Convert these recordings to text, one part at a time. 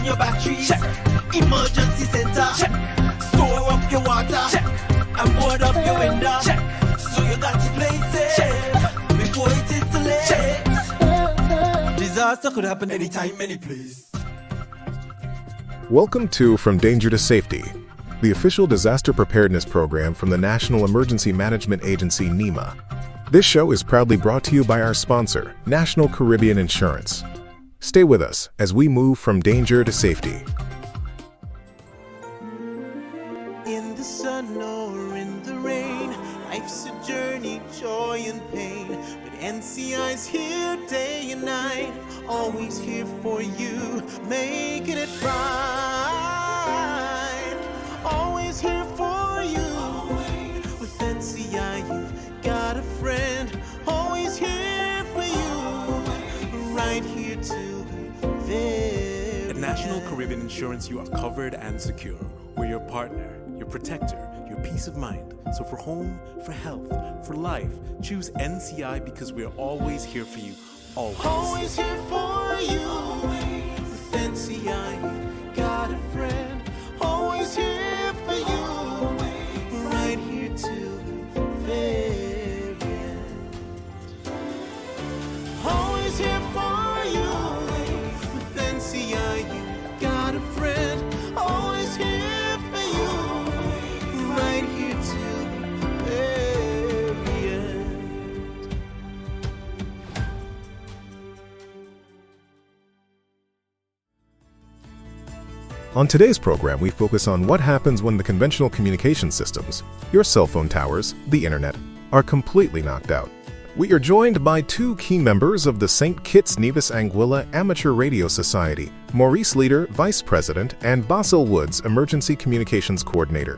on your batteries. Check. Emergency center. Check. Store up your water. Check. And board up your window. Check. So you got to place it. Check. Before it is too late. Check. Disaster could happen anytime, any place. Welcome to From Danger to Safety, the official disaster preparedness program from the National Emergency Management Agency, Nema. This show is proudly brought to you by our sponsor, National Caribbean Insurance. Stay with us as we move from danger to safety. In the sun or in the rain, life's a journey, joy and pain. But NCI's here day and night, always here for you, making it right. Always here for you. With NCI, you've got a friend, always here for you, right here to the very At National Caribbean Insurance, you are covered and secure. We're your partner, your protector, your peace of mind. So for home, for health, for life, choose NCI because we're always here for you. Always. Always here for you. With NCI, you've got a friend, always here for you, right here to the very end. Always here for you. With NCI, you've got a friend, always here for you, right here to the very end. On today's program, we focus on what happens when the conventional communication systems, your cell phone towers, the internet, are completely knocked out. We are joined by two key members of the St. Kitts-Nevis-Anguilla Amateur Radio Society, Maurice Leader, Vice President, and Basil Woods, Emergency Communications Coordinator.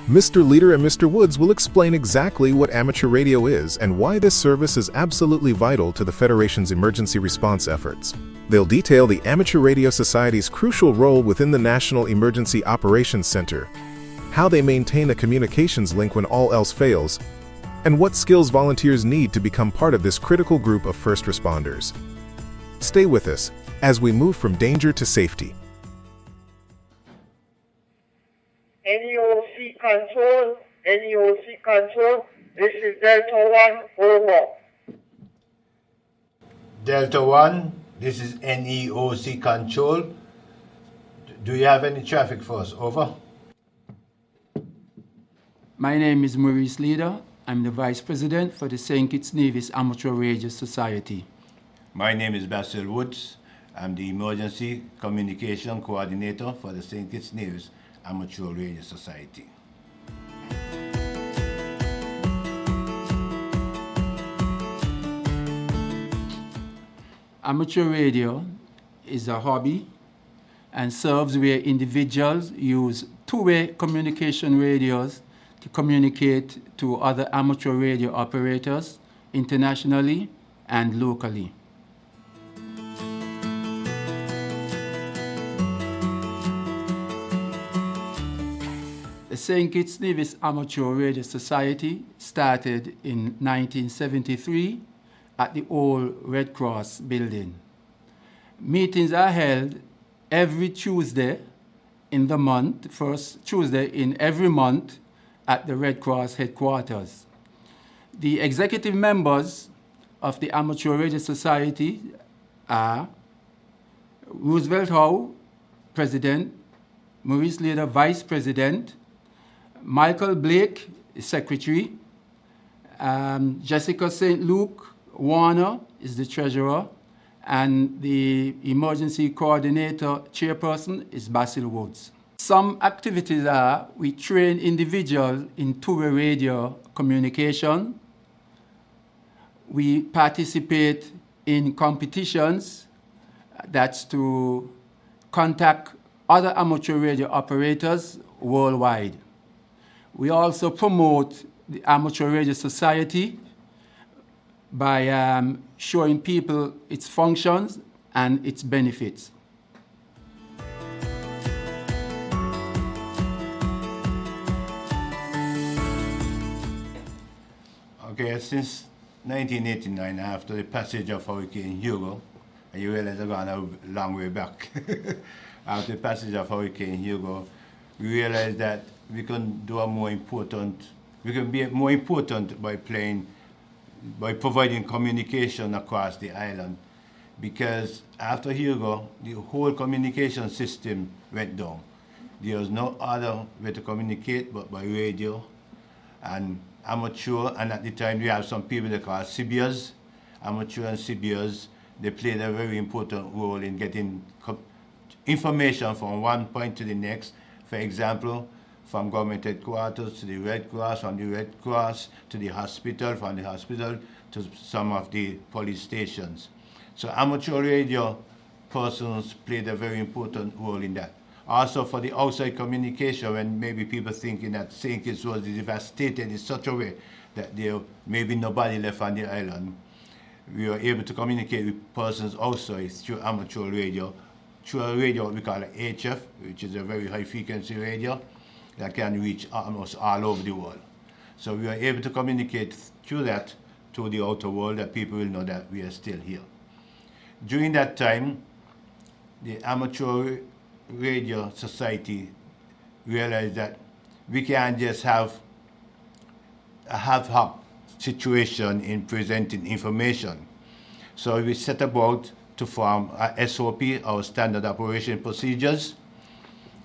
Mr. Leader and Mr. Woods will explain exactly what amateur radio is and why this service is absolutely vital to the Federation's emergency response efforts. They'll detail the Amateur Radio Society's crucial role within the National Emergency Operations Center, how they maintain a communications link when all else fails, and what skills volunteers need to become part of this critical group of first responders. Stay with us as we move from danger to safety. NEOC control, this is Delta 1, over. Delta 1, this is NEOC control. Do you have any traffic for us? Over. My name is Maurice Leader. I'm the Vice President for the St. Kitts-Nevis Amateur Radio Society. My name is Basil Woods. I'm the Emergency Communication Coordinator for the St. Kitts-Nevis Amateur Radio Society. Amateur radio is a hobby and serves where individuals use two-way communication radios to communicate to other amateur radio operators internationally and locally. The St. Kitts-Nevis Amateur Radio Society started in 1973 at the old Red Cross building. Meetings are held every Tuesday in the month, first Tuesday in every month at the Red Cross headquarters. The executive members of the Amateur Radio Society are Roosevelt Howe, President, Maurice Leader, Vice President, Michael Blake, Secretary, Jessica St. Luke Warner is the Treasurer, and the Emergency Coordinator Chairperson is Basil Woods. Some activities are we train individuals in two-way radio communication. We participate in competitions, that's to contact other amateur radio operators worldwide. We also promote the Amateur Radio Society by showing people its functions and its benefits. Okay, since 1989, after the passage of Hurricane Hugo, and you realize they're going a long way back. After the passage of Hurricane Hugo, we realized that we can be more important by providing communication across the island. Because after Hugo, the whole communication system went down. There was no other way to communicate but by radio and amateur, and at the time we have some people they call CBS, amateur and CBS. They played a very important role in getting information from one point to the next. For example, from government headquarters to the Red Cross, from the Red Cross to the hospital, from the hospital to some of the police stations. So amateur radio persons played a very important role in that. Also for the outside communication, when maybe people thinking that St. Kitts was devastated in such a way that there may be nobody left on the island, we were able to communicate with persons outside through amateur radio, through a radio what we call an HF, which is a very high frequency radio that can reach almost all over the world. So we were able to communicate through that to the outer world, that people will know that we are still here. During that time, the Amateur Radio Society realized that we can't just have a half-hop situation in presenting information. So we set about to form a SOP, our standard operation procedures,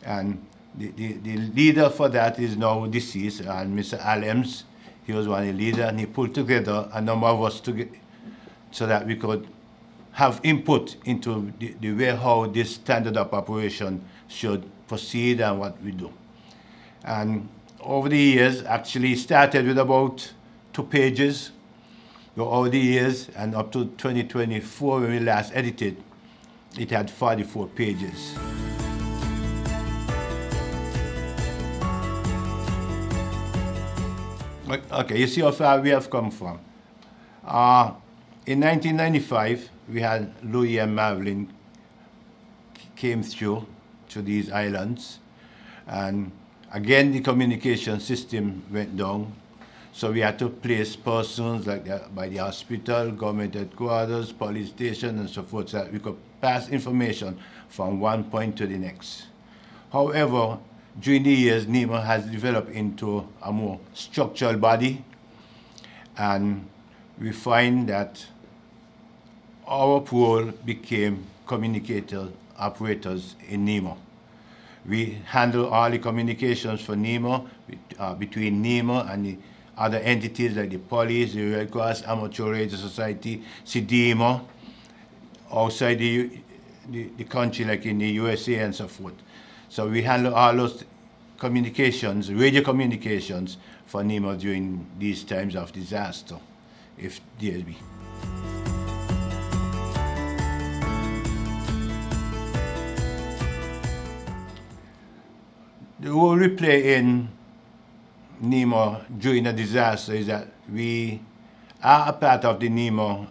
and the leader for that is now deceased, and Mr. Alems. He was one of the leaders, and he pulled together a number of us so that we could have input into the way how this standard of operation should proceed and what we do. And over the years, actually started with about 2 pages. So over the years, and up to 2024, when we last edited, it had 44 pages. Okay, you see how far we have come from. In 1995, we had Louis and Madeline came through to these islands, and again the communication system went down. So we had to place persons like by the hospital, government headquarters, police station, and so forth, so that we could pass information from one point to the next. However, during the years, Nema has developed into a more structural body, and we find that our role became communicator operators in Nema. We handle all the communications for Nema, between Nema and the other entities like the police, the Red Cross, Amateur Radio Society, CDEMA, outside the country like in the USA and so forth. So we handle all those communications, radio communications for Nema during these times of disaster, if there be. The role we play in Nema during a disaster is that we are a part of the Nema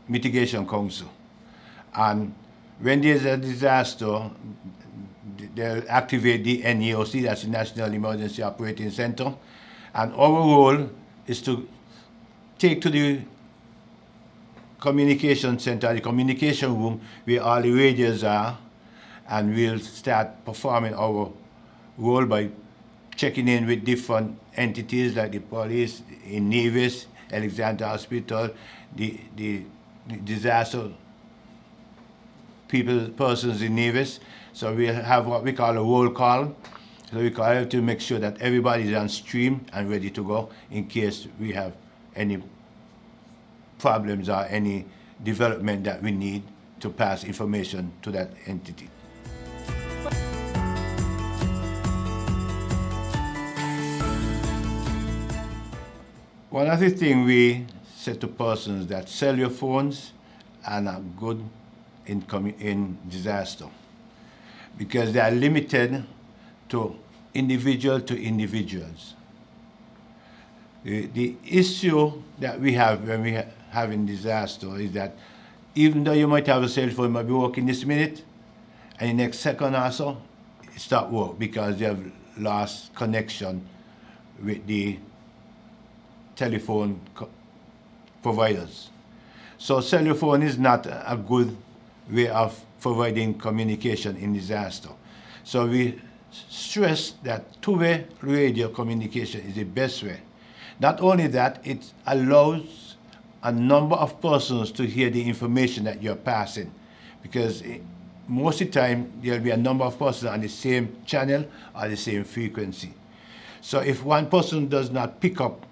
Mitigation Council. And when there's a disaster, they'll activate the NEOC, that's the National Emergency Operating Center. And our role is to take to the communication center, the communication room, where all the radios are, and we'll start performing our role by checking in with different entities like the police in Nevis, Alexander Hospital, the disaster persons in Nevis. So we have what we call a roll call. So we call it to make sure that everybody is on stream and ready to go in case we have any problems or any development that we need to pass information to that entity. One of the things we said to persons that cellular phones are not good in disaster because they are limited to individuals. The issue that we have when we have in disaster is that even though you might have a cell phone, it might be working this minute, and the next second or so, it stops work because you have lost connection with the telephone providers. So cellular phone is not a good way of providing communication in disaster. So we stress that two-way radio communication is the best way. Not only that, it allows a number of persons to hear the information that you're passing, because most of the time there'll be a number of persons on the same channel or the same frequency. So if one person does not pick up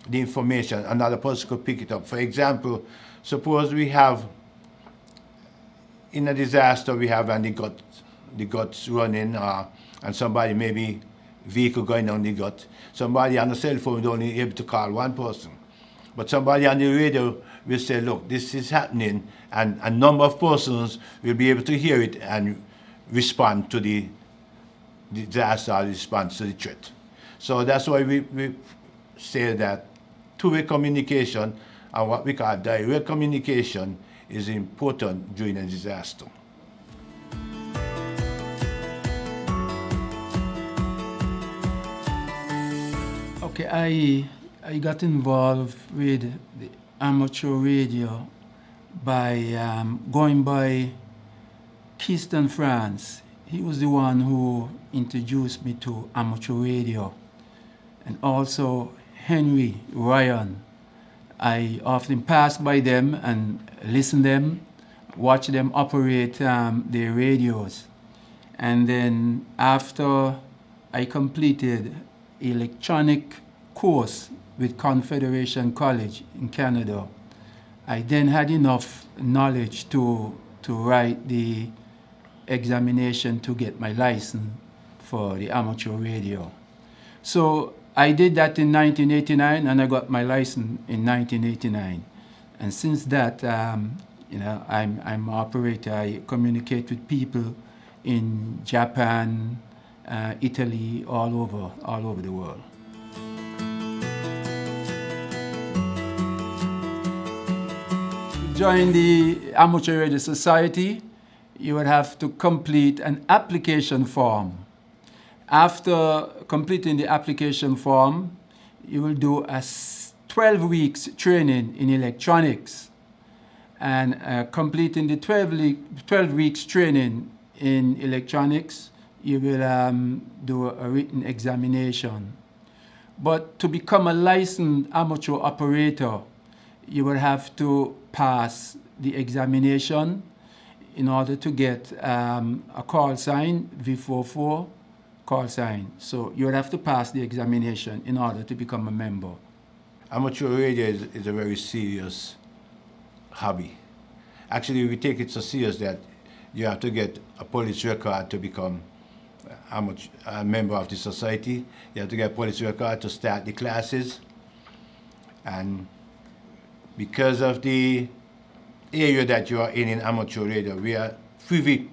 the information, another person could pick it up. For example, suppose we have, in a disaster, we have the guts running, and somebody, maybe vehicle going down the gut. Somebody on the cell phone is only able to call one person. But somebody on the radio will say, look, this is happening, and a number of persons will be able to hear it and respond to the disaster, or respond to the threat. So that's why we say that two-way communication and what we call direct communication is important during a disaster. Okay, I got involved with the amateur radio by going by Keystone France. He was the one who introduced me to amateur radio. And also Henry, Ryan. I often pass by them and listen them, watch them operate their radios. And then after I completed electronic course with Confederation College in Canada, I then had enough knowledge to write the examination to get my license for the amateur radio. So I did that in 1989, and I got my license in 1989. And since that, I'm an operator. I communicate with people in Japan, Italy, all over the world. To join the Amateur Radio Society, you would have to complete an application form. After completing the application form, you will do a 12 weeks training in electronics. And completing the 12 weeks training in electronics, you will do a written examination. But to become a licensed amateur operator, you will have to pass the examination in order to get a call sign, V44 call sign. So you would have to pass the examination in order to become a member. Amateur radio is a very serious hobby. Actually, we take it so serious that you have to get a police record to become a member of the society. You have to get a police record to start the classes. And because of the area that you are in amateur radio, we are privy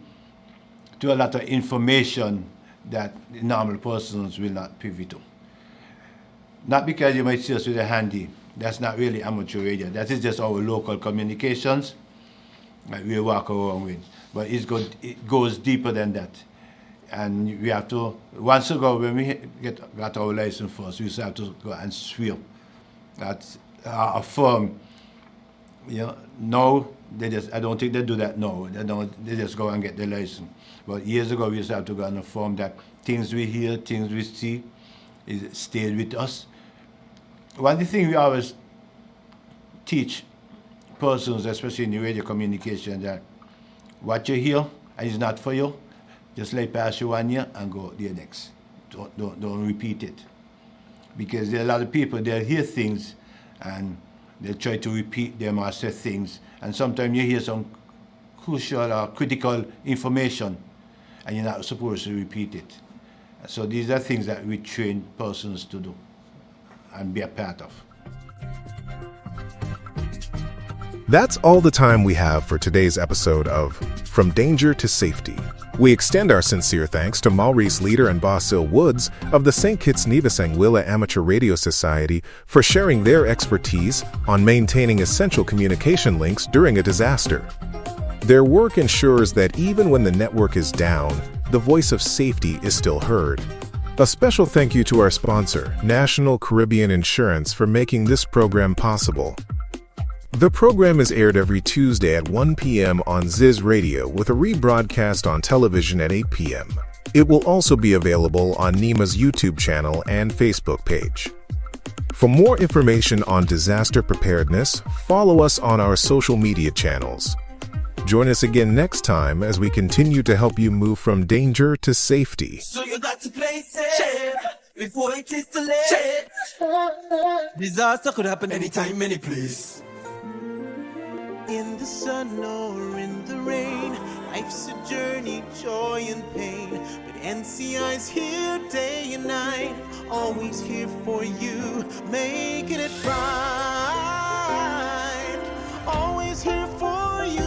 to a lot of information that the normal persons will not privy to. Not because you might see us with a handy. That's not really amateur radio. That is just our local communications that we walk around with. But it goes deeper than that. And we have to, once ago when we got our license first, we used to have to go and swear. That's a firm. Now I don't think they do that now. They just go and get the license. But years ago we used to have to go and affirm that things we hear, things we see, stayed with us. One of the things we always teach persons, especially in the radio communication, that what you hear is not for you. Just let it pass you 1 year and go the next. Don't repeat it. Because there are a lot of people, they'll hear things and they'll try to repeat them or say things. And sometimes you hear some crucial or critical information and you're not supposed to repeat it. So these are things that we train persons to do and be a part of. That's all the time we have for today's episode of From Danger to Safety. We extend our sincere thanks to Maurice Leader and Basil Woods of the St. Kitts-Nevis-Anguilla Amateur Radio Society for sharing their expertise on maintaining essential communication links during a disaster. Their work ensures that even when the network is down, the voice of safety is still heard. A special thank you to our sponsor, National Caribbean Insurance, for making this program possible. The program is aired every Tuesday at 1 p.m. on Ziz Radio with a rebroadcast on television at 8 p.m. It will also be available on Nema's YouTube channel and Facebook page. For more information on disaster preparedness, follow us on our social media channels. Join us again next time as we continue to help you move from danger to safety. So you got to play safe before it is too late. Disaster could happen anytime, any place. In the sun or in the rain, life's a journey, joy and pain. But NCI's here day and night, always here for you, making it right. Always here for you.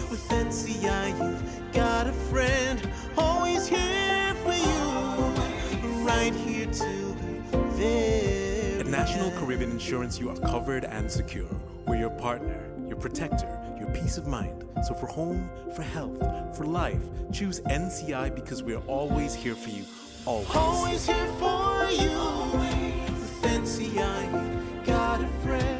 With NCI, you've got a friend, always here for you, right here till the very At National end. Caribbean Insurance, you are covered and secure. We're your partner, your protector, your peace of mind. So for home, for health, for life, choose NCI because we're always here for you. Always. Always here for you. With NCI, you've got a friend.